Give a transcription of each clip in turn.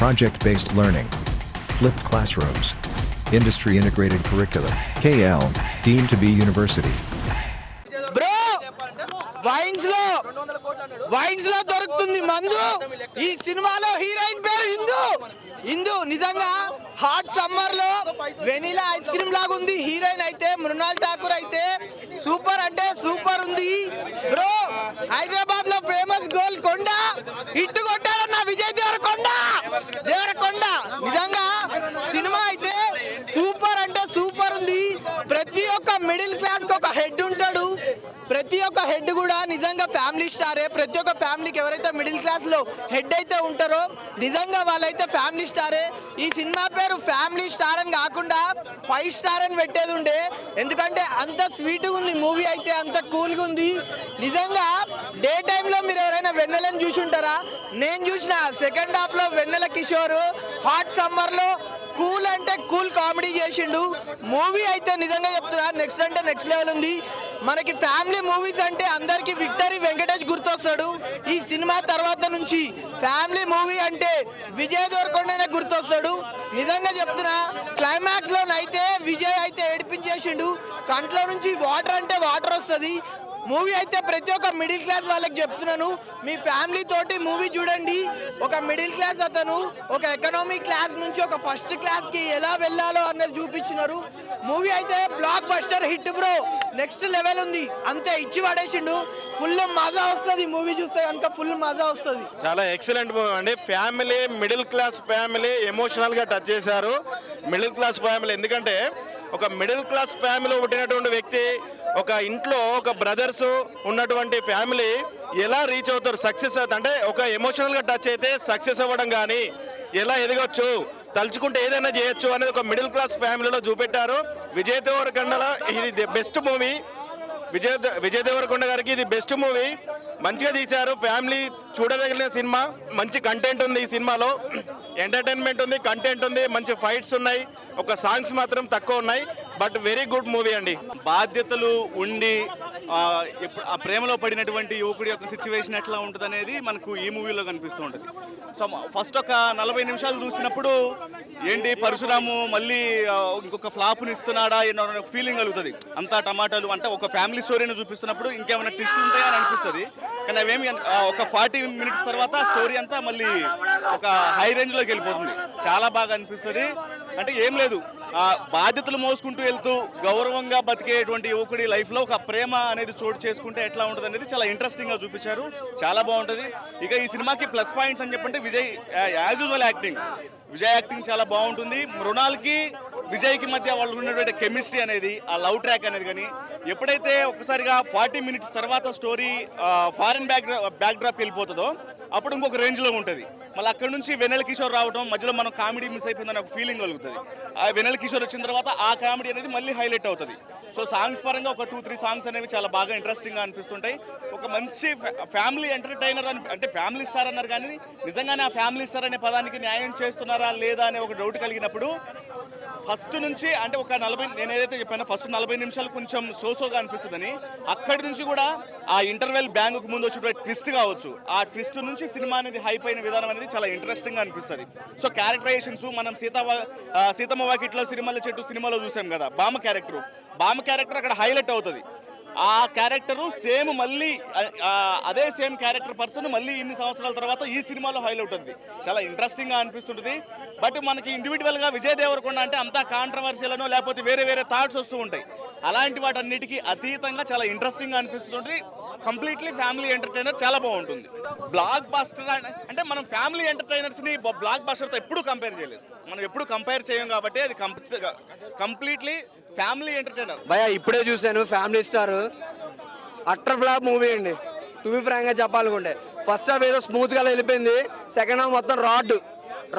project-based learning, flipped classrooms, industry-integrated curricula, KL, deemed to be university. Bro wines లో దొరుకుతుంది మందు. ఈ సినిమాలో హీరోయిన్ పేరు ఇందు నిజంగా హాట్ సమ్మర్ లో వెనిలా ఐస్ క్రీమ్ లాగా ఉంది. హీరోయిన్ అయితే మృణాల్ ఠాకూర్ అయితే సూపర్ అంటే సూపర్ ఉంది బ్రో. హైదరాబాద్ లో ఫేమస్ గోల్కొండ హిట్ కొట్టారన్న విజయ్ దేవరకొండ. నిజంగా సినిమా అయితే సూపర్ అంటే సూపర్ ఉంది. ప్రతి ఒక్క మిడిల్ క్లాస్ కి ఒక హెడ్ ఉంటాడు. ప్రతి ఒక్క హెడ్ కూడా నిజంగా ఫ్యామిలీ స్టారే. ప్రతి ఒక్క ఫ్యామిలీకి ఎవరైతే మిడిల్ క్లాస్ లో హెడ్ అయితే ఉంటారో నిజంగా వాళ్ళైతే ఫ్యామిలీ స్టారే. ఈ సినిమా పేరు ఫ్యామిలీ స్టార్ అని కాకుండా 5 స్టార్ అని పెట్టేది ఉండే. ఎందుకంటే అంత స్వీట్గా ఉంది మూవీ అయితే, అంత కూల్గా ఉంది. నిజంగా డే టైంలో మీరు ఎవరైనా వెన్నెలని చూసి ఉంటారా? నేను చూసిన సెకండ్ హాఫ్ లో వెన్నెల కిషోర్ హాట్ సమ్మర్ లో కూల్ అంటే కూల్ కామెడీ చేసిండు. మూవీ అయితే నిజంగా చెప్తున్నా నెక్స్ట్ అంటే నెక్స్ట్ లెవెల్ ఉంది. మనకి ఫ్యామిలీ మూవీస్ అంటే అందరికి విక్టరీ వెంకటేష్ గుర్తొస్తాడు. ఈ సినిమా తర్వాత నుంచి ఫ్యామిలీ మూవీ అంటే విజయ్ దేవరకొండనే గుర్తొస్తాడు. నిజంగా చెప్తున్నా క్లైమాక్స్ లోనైతే విజయ్ అయితే ఏడిపించేసిండు. కంట్లో నుంచి వాటర్ అంటే వాటర్ వస్తుంది. మూవీ అయితే ప్రతి ఒక్క మిడిల్ క్లాస్ వాళ్ళకి చెప్తున్నాను, మీ ఫ్యామిలీ తోటి మూవీ చూడండి. ఒక మిడిల్ క్లాస్ అతను ఒక ఎకనామిక్ క్లాస్ నుంచి ఒక ఫస్ట్ క్లాస్ కి ఎలా వెళ్ళాలో అన్నది చూపించినారు. మూవీ అయితే block buster hit bro. Next level ఉంది. అంతే ఇచ్చి పడేసిండు. ఫుల్ మజా వస్తుంది మూవీ చూస్తే కనుక, ఫుల్ మజా వస్తుంది. చాలా ఎక్సలెంట్ మూవీ అండి. Family, middle class family emotional గా టచ్ చేశారు. మిడిల్ క్లాస్ ఫ్యామిలీ ఎందుకంటే ఒక మిడిల్ క్లాస్ ఫ్యామిలీలో పుట్టినటువంటి వ్యక్తి, ఒక ఇంట్లో ఒక బ్రదర్స్ ఉన్నటువంటి ఫ్యామిలీ ఎలా రీచ్ అవుతారు, సక్సెస్ అవుతారు అంటే ఒక ఎమోషనల్గా టచ్ అయితే సక్సెస్ అవ్వడం కానీ ఎలా ఎదగొచ్చు, తలుచుకుంటే ఏదైనా చేయొచ్చు అనేది ఒక మిడిల్ క్లాస్ ఫ్యామిలీలో చూపెట్టారు. విజయ్ దేవరకొండలో ఇది బెస్ట్ మూవీ. విజయ్ దేవరకొండ గారికి ఇది బెస్ట్ మూవీ. మంచిగా తీశారు. ఫ్యామిలీ చూడదగిన సినిమా. మంచి కంటెంట్ ఉంది ఈ సినిమాలో. ఎంటర్టైన్మెంట్ ఉంది, కంటెంట్ ఉంది, మంచి ఫైట్స్ ఉన్నాయి. ఒక సాంగ్స్ మాత్రం తక్కువ ఉన్నాయి. బట్ వెరీ గుడ్ మూవీ అండి. బాధ్యతలు ఉండి ఆ ప్రేమలో పడినటువంటి యువకుడి యొక్క సిచ్యువేషన్ ఎట్లా ఉంటుంది అనేది మనకు ఈ మూవీలో కనిపిస్తూ ఉంటుంది. సో ఫస్ట్ ఒక 40 నిమిషాలు చూసినప్పుడు ఏంటి పరశురాము మళ్ళీ ఇంకొక ఫ్లాప్ని ఇస్తున్నాడా ఒక ఫీలింగ్ కలుగుతుంది. అంతా టమాటాలు అంటే ఒక ఫ్యామిలీ స్టోరీని చూపిస్తున్నప్పుడు ఇంకేమైనా ట్విస్ట్లు ఉంటాయా అని అనిపిస్తుంది. కానీ అవేమి ఒక 40 మినిట్స్ తర్వాత స్టోరీ అంతా మళ్ళీ ఒక హై రేంజ్లోకి వెళ్ళిపోతుంది. చాలా బాగా అనిపిస్తుంది. అంటే ఏం లేదు, బాధ్యతలు మోసుకుంటూ వెళ్తూ గౌరవంగా బతికేటువంటి యువకుడి లైఫ్లో ఒక ప్రేమ అనేది చోటు చేసుకుంటే ఎట్లా ఉంటుంది అనేది చాలా ఇంట్రెస్టింగ్గా చూపించారు. చాలా బాగుంటుంది. ఇక ఈ సినిమాకి ప్లస్ పాయింట్స్ అని చెప్పంటే Vijay as usual Vijay acting చాలా బాగుంటుంది. మృణాల్కి విజయ్కి మధ్య వాళ్ళు ఉన్నటువంటి కెమిస్ట్రీ అనేది, ఆ లవ్ ట్రాక్ అనేది కానీ ఎప్పుడైతే ఒకసారిగా 40 మినిట్స్ తర్వాత స్టోరీ ఫారెన్ బ్యాక్ డ్రాప్ వెళ్ళిపోతుందో అప్పుడు ఇంకొక రేంజ్లో ఉంటుంది. మళ్ళీ అక్కడ నుంచి వెన్నెల కిషోర్ రావడం మధ్యలో మనం కామెడీ మిస్ అయిపోయిందని ఒక ఫీలింగ్ కలుగుతుంది. ఆ వెన్నెల కిషోర్ వచ్చిన తర్వాత ఆ కామెడీ అనేది మళ్ళీ హైలైట్ అవుతుంది. సో సాంగ్స్ పరంగా ఒక 2-3 సాంగ్స్ అనేవి చాలా బాగా ఇంట్రెస్టింగ్గా అనిపిస్తుంటాయి. ఒక మంచి ఫ్యామిలీ ఎంటర్టైనర్ అంటే ఫ్యామిలీ స్టార్ అన్నారు కానీ నిజంగానే ఆ ఫ్యామిలీ స్టార్ అనే పదానికి న్యాయం చేస్తున్నారా లేదా అనే ఒక డౌట్ కలిగినప్పుడు ఫస్ట్ నుంచి అంటే ఒక 40 నేను ఏదైతే చెప్పానో ఫస్ట్ 40 నిమిషాలు కొంచెం సోసోగా అనిపిస్తుందని, అక్కడి నుంచి కూడా ఆ ఇంటర్వెల్ బ్యాంకుకు ముందు వచ్చే ట్విస్ట్ కావచ్చు, ఆ ట్విస్ట్ నుంచి సినిమా అనేది హైప్ అయిన విధానం అనేది చాలా ఇంట్రెస్టింగ్గా అనిపిస్తుంది. సో క్యారెక్టరైజేషన్స్ మనం సీతమ్మ వాకిట్లో సినిమాల చెట్టు సినిమాలో చూసాం కదా, బామ్మ క్యారెక్టర్ అక్కడ హైలైట్ అవుతుంది. ఆ క్యారెక్టరు సేమ్ మళ్ళీ అదే సేమ్ క్యారెక్టర్ పర్సన్ మళ్ళీ ఇన్ని సంవత్సరాల తర్వాత ఈ సినిమాలో హైలైట్ అవుతుంది. చాలా ఇంట్రెస్టింగ్గా అనిపిస్తుంటుంది. బట్ మనకి ఇండివిజువల్గా విజయ్ దేవరకొండ అంటే అంతా కాంట్రవర్సీలనో లేకపోతే వేరే థాట్స్ వస్తూ ఉంటాయి. అలాంటి వాటన్నిటికీ అతీతంగా చాలా ఇంట్రెస్టింగ్గా అనిపిస్తుంది. కంప్లీట్లీ ఫ్యామిలీ ఎంటర్టైనర్, చాలా బాగుంటుంది. బ్లాక్ బస్టర్ అంటే మనం ఫ్యామిలీ ఎంటర్టైనర్స్ని బ్లాక్ బస్టర్తో ఎప్పుడూ కంపేర్ చేయలేదు. మనం ఎప్పుడు కంపేర్ చేయం కాబట్టి అది కంప్లీట్లీ ఫ్యామిలీ ఎంటర్టైనర్. భయ ఇప్పుడే చూశాను family star utter flop movie అండి. టు బి ఫ్రాంక్ గా చెప్పాలనుకుంటే ఫస్ట్ హాఫ్ ఏదో స్మూత్ గా వెళ్ళిపోయింది. సెకండ్ హాఫ్ మొత్తం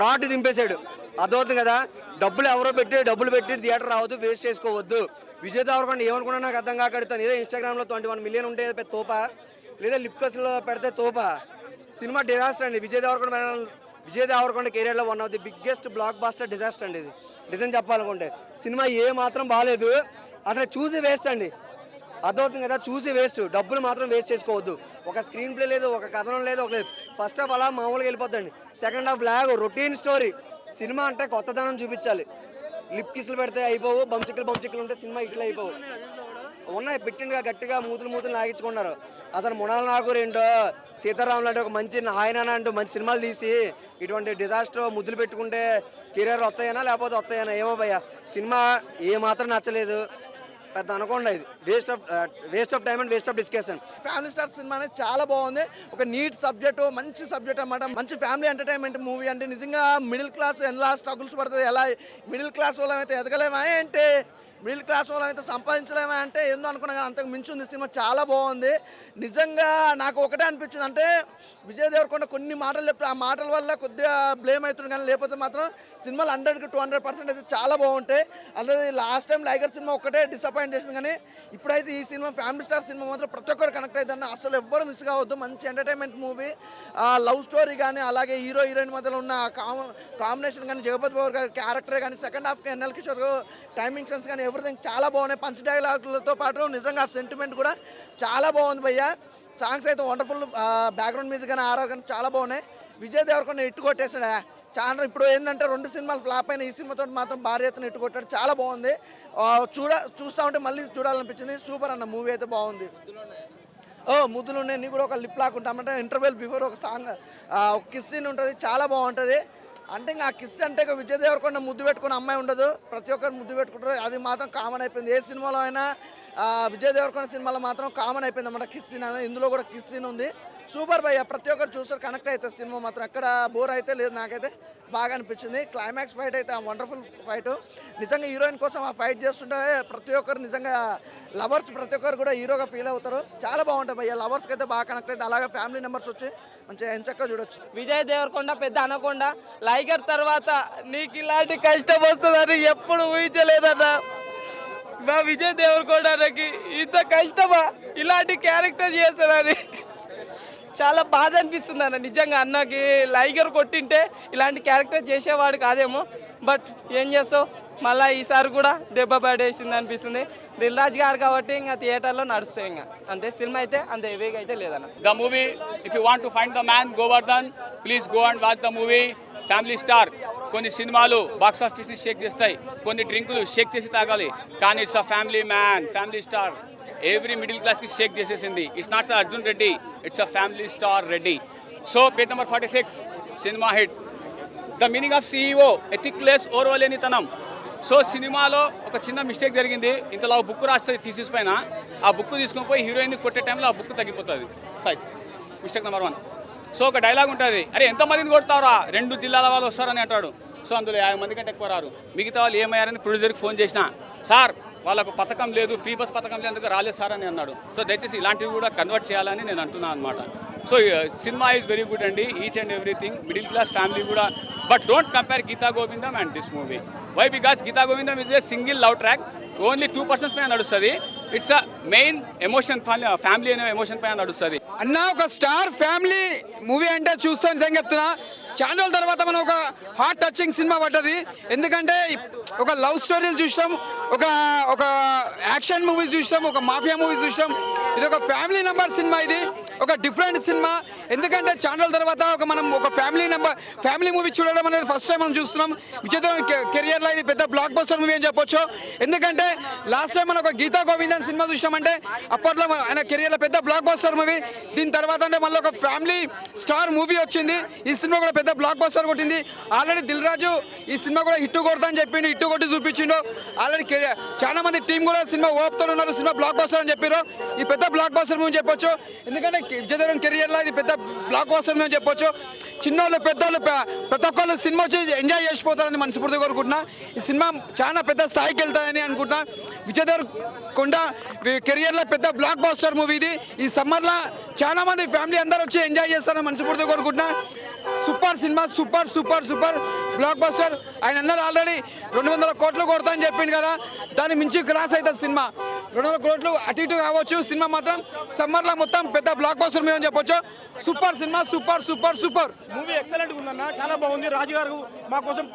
రాడ్ దింపేశాడు. అర్థమవుతుంది కదా, డబ్బులు పెట్టి థియేటర్ రావద్దు, వేస్ట్ చేసుకోవద్దు. విజయ్ దేవరకొండ ఏమనుకున్నా నాకు అర్థం కాకడుతాను. ఏదో ఇన్స్టాగ్రామ్లో 21 మిలియన్ ఉంటే తోప, లేదా లిప్కస్లో పెడితే తోప. సినిమా డిజాస్టర్ అండి. విజయ్ దేవరకొండ కెరియర్లో one of the biggest blockbuster disaster అండి ఇది. నిజం చెప్పాలనుకుంటే సినిమా ఏ మాత్రం బాగాలేదు, అసలు చూసి వేస్ట్ అండి. అర్థమవుతుంది కదా, చూసి వేస్ట్, డబ్బులు మాత్రం వేస్ట్ చేసుకోవద్దు. ఒక స్క్రీన్ ప్లే లేదు, ఒక కథనం లేదు, ఒక ఫస్ట్ హాఫ్ అలా మామూలుగా వెళ్ళిపోద్దండి, second half lag routine story. Cinema అంటే కొత్తదనం చూపించాలి. లిప్ కిస్లు పెడితే అయిపోవు, బంచికలు ఉంటే సినిమా ఇట్లా అయిపోవు. ఉన్నాయి పెట్టిండుగా గట్టిగా మూతులు లాగించుకున్నారు. అసలు మునాల్ నాగూర్ ఏంటో, సీతారాములు అంటే ఒక మంచి ఆయన అంటూ మంచి సినిమాలు తీసి ఇటువంటి డిజాస్టర్ ముద్దులు పెట్టుకుంటే కెరీర్ వస్తాయనా లేకపోతే వస్తాయనా ఏమో భయ్య. సినిమా ఏమాత్రం నచ్చలేదు, పెద్ద అనకుండా ఇది waste of time and waste of discussion. Family star cinema అనేది చాలా బాగుంది. ఒక నీట్ సబ్జెక్టు, మంచి సబ్జెక్ట్ అన్నమాట. మంచి ఫ్యామిలీ ఎంటర్టైన్మెంట్ మూవీ. అంటే నిజంగా మిడిల్ క్లాస్ ఎలా స్ట్రగుల్స్ పడుతుంది, ఎలా మిడిల్ క్లాస్ వాళ్ళం అయితే ఎదగలేమా అంటే, మిడిల్ క్లాస్ వాళ్ళం అయితే సంపాదించలేమా అంటే ఏందో అనుకున్నా, అంతకు మించి ఉంది సినిమా. చాలా బాగుంది నిజంగా. నాకు ఒకటే అనిపించింది అంటే, విజయ్ దేవరకొండ కొన్ని మాటలు చెప్పి ఆ మాటల వల్ల కొద్దిగా బ్లేమ్ అవుతుంది, కానీ లేకపోతే మాత్రం సినిమాలు 100కి 200% అయితే చాలా బాగుంటాయి. అలాగే లాస్ట్ టైం లైగర్ సినిమా ఒక్కటే డిసప్పాయింట్ చేసింది, కానీ ఇప్పుడైతే ఈ సినిమా ఫ్యామిలీ స్టార్ సినిమా మాత్రం ప్రతి ఒక్కరు కనెక్ట్ అవుతుంది. అసలు ఎవ్వరు మిస్ కావద్దు. మంచి ఎంటర్టైన్మెంట్ మూవీ. లవ్ స్టోరీ కానీ, అలాగే హీరో హీరోయిన్ మధ్యలో ఉన్న కాంబినేషన్ కానీ, జగపతి బాబు గారి క్యారెక్టర్ కానీ, సెకండ్ హాఫ్కి ఎన్ఎల్ కిషోర్ టైమింగ్ సెన్స్ కానీ ఎవ్రీథింగ్ చాలా బాగున్నాయి. పంచ్ డైలాగులతో పాటు నిజంగా సెంటిమెంట్ కూడా చాలా బాగుంది భయ్య. సాంగ్స్ అయితే వండర్ఫుల్, బ్యాక్గ్రౌండ్ మ్యూజిక్ కానీ ఆర్ఆర్ కానీ చాలా బాగున్నాయి. విజయ్ దేవరకొండ ఇట్టు కొట్టేసాడు చాలా. ఇప్పుడు ఏంటంటే 2 సినిమాలు ఫ్లాప్ అయిన, ఈ సినిమాతో మాత్రం భారీ ఎత్తున ఇట్టు కొట్టాడు. చాలా బాగుంది. చూస్తూ ఉంటే మళ్ళీ చూడాలనిపించింది. సూపర్ అన్న మూవీ అయితే బాగుంది. ముద్దులు ఉన్నాయి, నీ కూడా ఒక లిప్ లాక్ ఉంటామంటే ఇంటర్వెల్ బిఫోర్ ఒక సాంగ్, ఒక కిస్ సీన్ ఉంటుంది, చాలా బాగుంటుంది. అంటే ఇంకా ఆ కిస్ అంటే ఇక విజయ్ దేవరకొండ ముద్దు పెట్టుకున్న అమ్మాయి ఉండదు, ప్రతి ఒక్కరు ముద్దు పెట్టుకుంటారు. అది మాత్రం కామన్ అయిపోయింది. ఏ సినిమాలో అయినా విజయ్ దేవరకొండ సినిమాలో మాత్రం కామన్ అయిపోయింది అన్నమాట కిస్ సీన్ అనేది. ఇందులో కూడా కిస్ సీన్ ఉంది. సూపర్ భయ్య, ప్రతి ఒక్కరు చూస్తారు, కనెక్ట్ అవుతుంది సినిమా మాత్రం. ఎక్కడ బోర్ అయితే లేదు, నాకైతే బాగా అనిపించింది. క్లైమాక్స్ ఫైట్ అయితే వండర్ఫుల్ ఫైట్. నిజంగా హీరోయిన్ కోసం ఆ ఫైట్ చేస్తుంటే ప్రతి ఒక్కరు నిజంగా లవర్స్ ప్రతి ఒక్కరు కూడా హీరోగా ఫీల్ అవుతారు. చాలా బాగుంటుంది భయ్య, లవర్స్కి అయితే బాగా కనెక్ట్ అవుతుంది. అలాగే ఫ్యామిలీ మెంబర్స్ వచ్చి మంచిగా ఎంచక్క చూడొచ్చు. విజయ్ దేవరకొండ పెద్ద అనకొండ. లైగర్ తర్వాత నీకు ఇలాంటి కష్టం వస్తుందని ఎప్పుడు ఊహించలేదన్న. మా విజయ్ దేవరకొండకి ఇంత కష్టమా ఇలాంటి క్యారెక్టర్ చేస్తాడని చాలా బాధ అనిపిస్తుంది అన్న. నిజంగా అన్నకి లైగర్ కొట్టింటే ఇలాంటి క్యారెక్టర్ చేసేవాడు కాదేమో, బట్ ఏం చేస్తావు, మళ్ళీ ఈసారి కూడా దెబ్బ పడేసింది అనిపిస్తుంది. దిల్ రాజు గారు కాబట్టి ఇంకా థియేటర్లో నడుస్తాయి, ఇంకా అంతే. సినిమా అయితే అంత హెవీగా అయితే లేదన్న. The movie, if you want to find the man Govardhan, please go and watch the movie family star. కొన్ని సినిమాలు బాక్స్ ఆఫీస్ని షేక్ చేస్తాయి, కొన్ని డ్రింకులు షేక్ చేసి తాగాలి, కానీ it's a family man, family star. Every middle క్లాస్కి షేక్ చేసేసింది. It's not Arjun Reddy, it's a family star Reddy. So page number 46 cinema hit. The meaning of CEO, ethicless ఓర్వలేనితనం. సో సినిమాలో ఒక చిన్న మిస్టేక్ జరిగింది. ఇంతలో బుక్ రాస్తుంది థీసిస్ పైన, ఆ బుక్ తీసుకొని పోయి హీరోయిన్ కొట్టే టైంలో ఆ బుక్ తగ్గిపోతుంది. Mistake number 1. సో ఒక డైలాగ్ ఉంటుంది, అరే ఎంతమందిని కొడతారా, 2 జిల్లాల వాళ్ళు వస్తారని అంటాడు. సో అందులో 50 మంది కంటే ఎక్కువ రారు. మిగతా వాళ్ళు ఏమయ్యారని ప్రొడ్యూసర్కి ఫోన్ చేసిన, సార్ వాళ్ళకు పథకం లేదు, ఫ్రీ బస్ పథకం లేదు, రాలేదు సార్ అని అన్నాడు. సో దయచేసి ఇలాంటివి కూడా కన్వర్ట్ చేయాలని నేను అంటున్నాను అనమాట. So cinema is very good అండి, each and everything. Middle class family కూడా, but don't compare Geetha Govindam and this movie. Why? Because Geetha Govindam is a single love track, only 2% పైన నడుస్తుంది. It's a main emotion, family అనే emotion పైన నడుస్తుంది. అన్న ఒక star family movie అంటే చూస్తాను నిజంగా చెప్తున్నా. చాలా రోజుల తర్వాత మనం ఒక హార్ట్ టచింగ్ సినిమా పడ్డది. ఎందుకంటే ఒక లవ్ స్టోరీలు చూసాం, ఒక యాక్షన్ మూవీస్ చూసాం, ఒక మాఫియా మూవీస్ చూసాం. ఇది ఒక ఫ్యామిలీ నెంబర్ సినిమా. ఇది ఒక డిఫరెంట్ సినిమా. ఎందుకంటే చాలా రోజుల తర్వాత మనం ఒక ఫ్యామిలీ మూవీ చూడడం అనేది ఫస్ట్ టైం మనం చూస్తున్నాం. విజయ్ కెరియర్లో ఇది పెద్ద బ్లాక్ బస్టర్ మూవీ అని చెప్పొచ్చు. ఎందుకంటే లాస్ట్ టైం మనం ఒక గీతా గోవిందన్ సినిమా చూసామంటే అప్పట్లో ఆయన కెరియర్లో పెద్ద బ్లాక్ బస్టర్ మూవీ. దీని తర్వాత అంటే మళ్ళీ ఒక ఫ్యామిలీ స్టార్ మూవీ వచ్చింది. ఈ సినిమా కూడా పెద్ద బ్లాక్ బస్టర్ కొట్టింది. ఆల్రెడీ దిల్ రాజు ఈ సినిమా కూడా హిట్ కొడతా అని చెప్పిండు, హిట్ కొట్టి చూపించిండు. ఆల్రెడీ చాలా మంది టీం కూడా సినిమా ఓపుతో ఉన్నారు, సినిమా బ్లాక్ బస్టర్ అని చెప్పారు. ఈ పెద్ద బ్లాక్ బస్టర్ మూవీ చెప్పొచ్చు. ఎందుకంటే విజయ్ దేవరకొండ కెరియర్లో ఇది పెద్ద బ్లాక్ బస్టర్ మూవీ చెప్పొచ్చు. చిన్నోళ్ళు పెద్దోళ్ళు ప్రతి ఒక్కళ్ళు సినిమా వచ్చి ఎంజాయ్ చేసిపోతారని మనస్ఫూర్తిగా కోరుకుంటున్నా. ఈ సినిమా చాలా పెద్ద స్థాయికి వెళ్తాయని అనుకుంటున్నా. విజయ్ దేవరకొండ కెరియర్లో పెద్ద బ్లాక్ బస్టర్ మూవీ ఇది. ఈ సమ్మర్లో చాలా మంది ఫ్యామిలీ అందరూ వచ్చి ఎంజాయ్ చేస్తారని మనస్ఫూర్తిగా కోరుకుంటున్నా. Super cinema, super super super block buster. ఆయన అన్నారు ఆల్రెడీ 200 కోట్లు కొడతా అని చెప్పింది కదా, దాన్ని మించి క్రాస్ అవుతుంది సినిమా. 200 కోట్లు అటు ఇటు కావచ్చు, సినిమా మాత్రం సమ్మర్లో మొత్తం పెద్ద బ్లాక్ బస్టర్ మేము చెప్పొచ్చు. Super cinema, super super super movie ఎక్సలెంట్గా ఉందన్న, చాలా బాగుంది. రాజు గారు మా కోసం,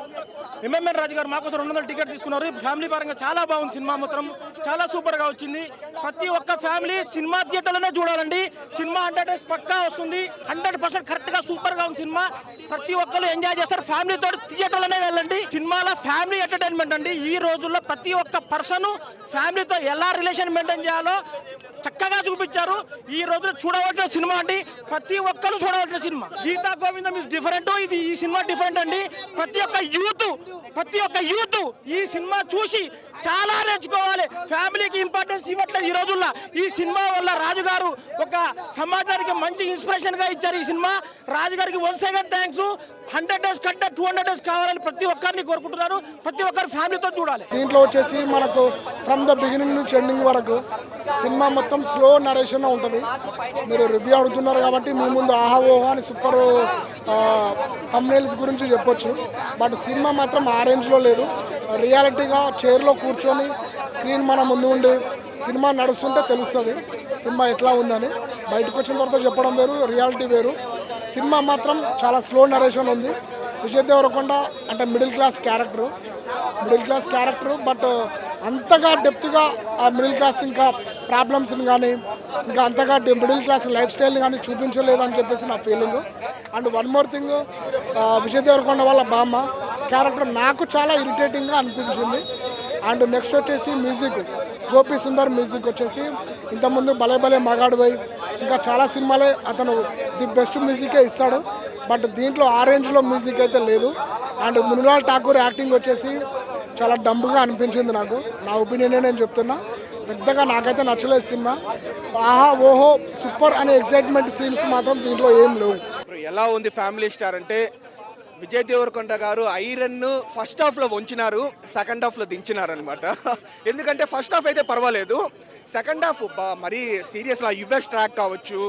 ఎంఎంఎన్ రాజు గారు మా కోసం 200 టికెట్ తీసుకున్నారు. ఫ్యామిలీ పరంగా చాలా బాగుంది సినిమా, మాత్రం చాలా సూపర్గా వచ్చింది. ప్రతి ఒక్క ఫ్యామిలీ సినిమా థియేటర్లోనే చూడాలండి. సినిమా 100 పక్కా వస్తుంది, 100% కరెక్ట్గా సూపర్గా ఉంది సినిమా. ప్రతి ఒక్కరు ఎంజాయ్ చేస్తారు. ఫ్యామిలీతో థియేటర్లోనే వెళ్ళండి. సినిమాలో ఫ్యామిలీ ఎంటర్టైన్మెంట్ అండి. ఈ రోజుల్లో ప్రతి ఒక్క పర్సన్ ఫ్యామిలీతో ఎలా రిలేషన్ మెయింటైన్ చేయాలో చక్కగా చూపించారు. ఈ రోజులో చూడవలసిన సినిమా అండి, ప్రతి ఒక్కరు చూడవలసిన సినిమా. గీతా గోవిందం ఇస్ డిఫరెంట్, ఇది ఈ సినిమా డిఫరెంట్ అండి. ప్రతి ఒక్క యూత్ ఈ సినిమా చూసి చాలా నేర్చుకోవాలి. ఫ్యామిలీకి ఇంపార్టెన్స్ ఇవ్వట్లేదు ఈ రోజుల్లో. ఈ సినిమా వల్ల రాజుగారు ఒక సమాజానికి మంచి ఇన్స్పిరేషన్ గా ఇచ్చారు. ఈ సినిమా రాజుగారికి వన్స్ అగైన్ థ్యాంక్స్. 100 డేస్ కంటే 200 డేస్ కావాలని ప్రతి ఒక్కరిని కోరుకుంటున్నారు. ప్రతి ఒక్కరు ఫ్యామిలీతో చూడాలి. దీంట్లో వచ్చేసి మనకు ఫ్రమ్ ద బిగినింగ్ నుంచి ఎండింగ్ వరకు సినిమా మొత్తం స్లో నరేషన్ ఉంటుంది. మీరు రివ్యూ అడుగుతున్నారు కాబట్టి మీ ముందు ఆహా ఓహో అని సూపర్ థంబ్నెయిల్స్ గురించి చెప్పొచ్చు. బట్ సినిమా మాత్రం ఆ రేంజ్లో లేదు. రియాలిటీగా చైర్లో కూర్చొని స్క్రీన్ మన ముందు ఉండి సినిమా నడుస్తుంటే తెలుస్తుంది సినిమా ఎట్లా ఉందని. బయటకు వచ్చిన తర్వాత చెప్పడం వేరు, రియాలిటీ వేరు. సినిమా మాత్రం చాలా స్లో నరేషన్ ఉంది. విజయ్ దేవరకొండ అంటే మిడిల్ క్లాస్ క్యారెక్టరు, బట్ అంతగా డెప్త్గా ఆ మిడిల్ క్లాస్ ఇంకా ప్రాబ్లమ్స్ని కానీ ఇంకా అంతగా మిడిల్ క్లాస్ లైఫ్ స్టైల్ని కానీ చూపించలేదు అని చెప్పేసి నా feeling. And one more thing, Vijay Deverakonda వాళ్ళ బామ్మ క్యారెక్టర్ నాకు చాలా ఇరిటేటింగ్గా అనిపించింది. అండ్ నెక్స్ట్ వచ్చేసి మ్యూజిక్, గోపి సుందర్ మ్యూజిక్ వచ్చేసి ఇంతకుముందు భలే భలే మగాడు పోయి ఇంకా చాలా సినిమాలే అతను ది బెస్ట్ మ్యూజికే ఇస్తాడు. బట్ దీంట్లో ఆ రేంజ్లో మ్యూజిక్ అయితే లేదు. అండ్ మృణాల్ ఠాకూర్ యాక్టింగ్ వచ్చేసి చాలా డంబ్గా అనిపించింది నాకు. నా ఒపీనియనే నేను చెప్తున్నా, పెద్దగా నాకైతే నచ్చలేదు సినిమా. ఆహా ఓహో సూపర్ అనే ఎక్సైట్మెంట్ సీన్స్ మాత్రం దీంట్లో ఏం లేవు. ఎలా ఉంది ఫ్యామిలీ స్టార్ అంటే విజయ్ దేవరకొండ గారు ఐరన్ ఫస్ట్ హాఫ్లో వంచినారు, సెకండ్ హాఫ్లో దించినారు అనమాట. ఎందుకంటే ఫస్ట్ హాఫ్ అయితే పర్వాలేదు, సెకండ్ హాఫ్ మరీ సీరియస్గా యుఎస్ ట్రాక్ కావచ్చు,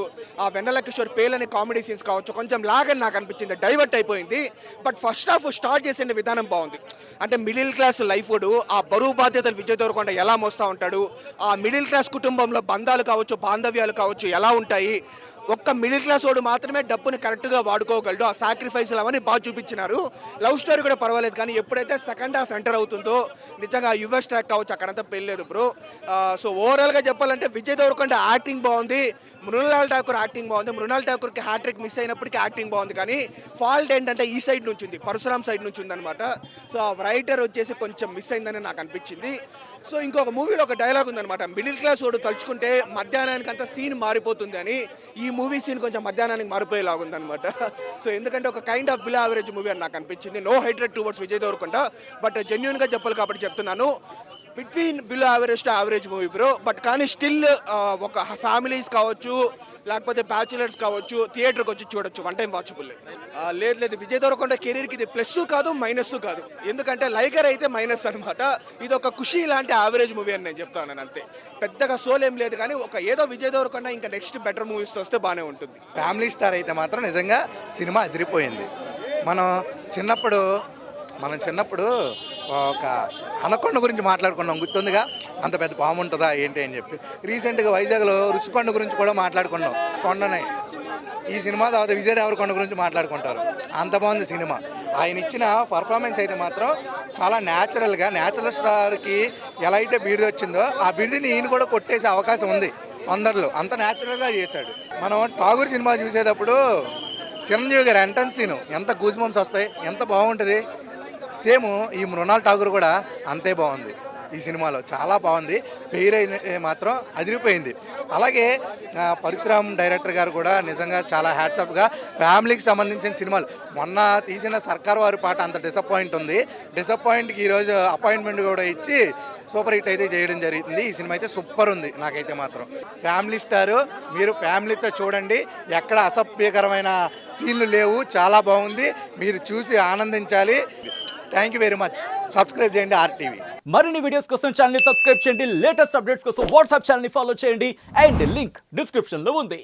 ఆ వెన్నెల కిషోర్ పేలని కామెడీ సీన్స్ కావచ్చు, కొంచెం లాగని నాకు అనిపించింది, డైవర్ట్ అయిపోయింది. బట్ ఫస్ట్ హాఫ్ స్టార్ట్ చేసే విధానం బాగుంది. అంటే మిడిల్ క్లాస్ లైఫ్, ఆ బరువు బాధ్యతలు విజయ్ దేవరకొండ ఎలా మోస్తూ ఉంటాడు, ఆ మిడిల్ క్లాస్ కుటుంబంలో బంధాలు కావచ్చు, బాంధవ్యాలు కావచ్చు ఎలా ఉంటాయి, ఒక్క మిడిల్ క్లాస్ వాడు మాత్రమే డబ్బుని కరెక్ట్గా వాడుకోగలడు, ఆ సాక్రిఫైస్లు అవన్నీ బాగా చూపించినారు. లవ్ స్టోరీ కూడా పర్వాలేదు, కానీ ఎప్పుడైతే సెకండ్ హాఫ్ ఎంటర్ అవుతుందో నిజంగా యుఎస్ ట్రాక్ కావచ్చు అక్కడంతా పెళ్ళలేదు బ్రో. సో ఓవరాల్గా చెప్పాలంటే విజయ్ దేవరకొండ యాక్టింగ్ బాగుంది, మృణాల్ ఠాకూర్ యాక్టింగ్ బాగుంది. మృణాల్ ఠాకూర్కి హ్యాట్రిక్ మిస్ అయినప్పటికీ యాక్టింగ్ బాగుంది, కానీ ఫాల్ట్ ఏంటంటే ఈ సైడ్ నుంచి ఉంది, పరశురామ్ సైడ్ నుంచి ఉందన్నమాట. సో ఆ రైటర్ వచ్చేసి కొంచెం మిస్ అయిందని నాకు అనిపించింది. సో ఇంకొక మూవీలో ఒక డైలాగ్ ఉందన్నమాట, మిడిల్ క్లాస్ వాడు తలుచుకుంటే మధ్యాహ్నానికి అంతా సీన్ మారిపోతుంది అని. ఈ మూవీ సీన్ కొంచెం మధ్యాహ్నానికి మారిపోయేలాగా ఉందన్నమాట. సో ఎందుకంటే ఒక kind of below average movie అని నాకు అనిపించింది. No hatred towards Vijay Deverakonda, but జెన్యూన్గా చెప్పాలి కాబట్టి చెప్తున్నాను, between below average to average movie bro. But కానీ స్టిల్ ఒక ఫ్యామిలీస్ కావచ్చు, లేకపోతే బ్యాచులర్స్ కావచ్చు, థియేటర్కి వచ్చి చూడొచ్చు, వన్ టైం వాచబుల్. లేదు విజయ్ దేవరకొండ కెరీర్కి ఇది ప్లస్ కాదు మైనస్ కాదు, ఎందుకంటే లైగర్ అయితే మైనస్ అనమాట. ఇది ఒక ఖుషి లాంటి యావరేజ్ మూవీ అని నేను చెప్తాను అంతే. పెద్దగా సోల్ ఏం లేదు, కానీ ఒక ఏదో విజయ్ దేవరకొండ ఇంకా నెక్స్ట్ బెటర్ మూవీస్ వస్తే బాగానే ఉంటుంది. ఫ్యామిలీ స్టార్ అయితే మాత్రం నిజంగా సినిమా అదిరిపోయింది. మనం చిన్నప్పుడు ఒక అనకొండ గురించి మాట్లాడుకున్నాం, గుర్తుందిగా, అంత పెద్ద పాము ఉంటుందా ఏంటి అని చెప్పి. రీసెంట్గా వైజాగ్లో రుచికొండ గురించి కూడా మాట్లాడుకున్నాం, కొండనే. ఈ సినిమా తర్వాత విజయ్ దేవరకొండ గురించి మాట్లాడుకుంటారు, అంత బాగుంది సినిమా. ఆయన ఇచ్చిన పర్ఫార్మెన్స్ అయితే మాత్రం చాలా న్యాచురల్ స్టార్కి ఎలా అయితే బిరుదు వచ్చిందో ఆ బిరుదుని ఈయన కూడా కొట్టేసే అవకాశం ఉంది అందరిలో, అంత న్యాచురల్గా చేశాడు. మనం ఠాగూర్ సినిమా చూసేటప్పుడు చిరంజీవి గారి ఎంట్రన్స్ సీను ఎంత గూజ్ బంప్స్ వస్తాయి, ఎంత బాగుంటుంది. సేమ్ ఈ మృణాల్ ఠాగూర్ కూడా అంతే బాగుంది ఈ సినిమాలో, చాలా బాగుంది. పేరు అయితే మాత్రం అదిరిపోయింది. అలాగే పరశురామ్ డైరెక్టర్ గారు కూడా నిజంగా చాలా హ్యాట్స్ ఆఫ్గా ఫ్యామిలీకి సంబంధించిన సినిమాలు. మొన్న తీసిన సర్కార్ వారి పాట అంత డిసప్పాయింట్కి ఈరోజు అపాయింట్మెంట్ కూడా ఇచ్చి సూపర్ హిట్ అయితే చేయడం జరుగుతుంది. ఈ సినిమా అయితే సూపర్ ఉంది. నాకైతే మాత్రం ఫ్యామిలీ స్టారు, మీరు ఫ్యామిలీతో చూడండి, ఎక్కడ అసభ్యకరమైన సీన్లు లేవు, చాలా బాగుంది, మీరు చూసి ఆనందించాలి. Thank you very much. Subscribe చేయండి RTV. మరిన్ని వీడియోస్ కోసం ఛానల్ ని సబ్స్క్రైబ్ చేయండి, లేటెస్ట్ అప్డేట్స్ కోసం వాట్సాప్ ఛానల్ ని ఫాలో చేయండి, అండ్ లింక్ డిస్క్రిప్షన్ లో ఉంది.